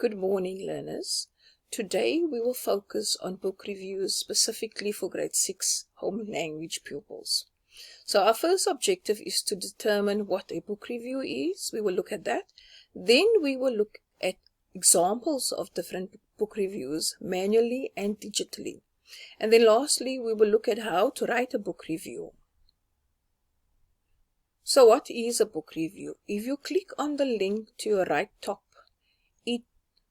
Good morning, learners. Today we will focus on book reviews specifically for grade 6 home language pupils. So our first objective is to determine what a book review is. We will look at that. Then we will look at examples of different book reviews manually and digitally. And then lastly, we will look at how to write a book review. So what is a book review? If you click on the link to your right top,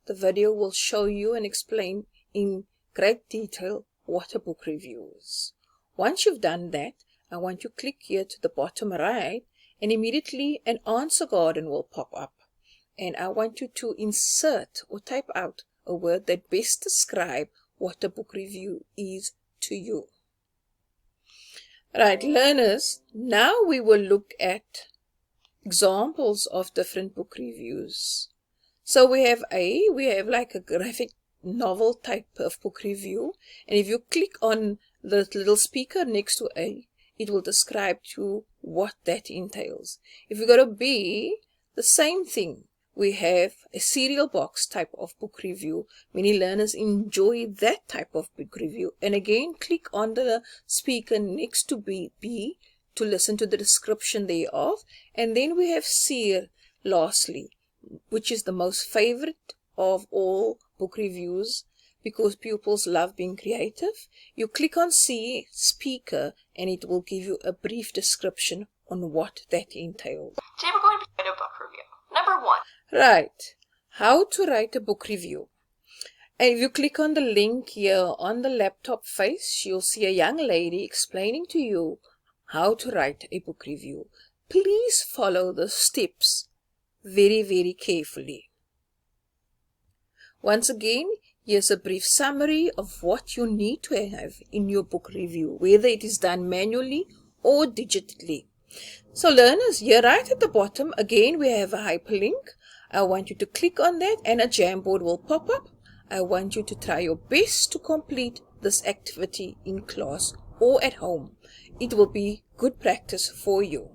the video will show you and explain in great detail what a book review is. Once you've done that, I want you to click here to the bottom right, and immediately an answer garden will pop up. And I want you to insert or type out a word that best describes what a book review is to you. Right, learners, now we will look at examples of different book reviews. So we have like a graphic novel type of book review, and if you click on the little speaker next to A, it will describe to you what that entails. If you go to B, the same thing. We have a serial box type of book review. Many learners enjoy that type of book review. And again, click on the speaker next to B to listen to the description thereof. And then we have C, lastly, which is the most favorite of all book reviews because pupils love being creative. You click on C, speaker, and it will give you a brief description on what that entails. Today we're going to be doing a book review. Number 1. Right. How to write a book review. And if you click on the link here on the laptop face, you'll see a young lady explaining to you how to write a book review. Please follow the steps very, very carefully. Once again, here's a brief summary of what you need to have in your book review, whether it is done manually or digitally. So learners, here right at the bottom, again we have a hyperlink. I want you to click on that and a Jamboard will pop up. I want you to try your best to complete this activity in class or at home. It will be good practice for you.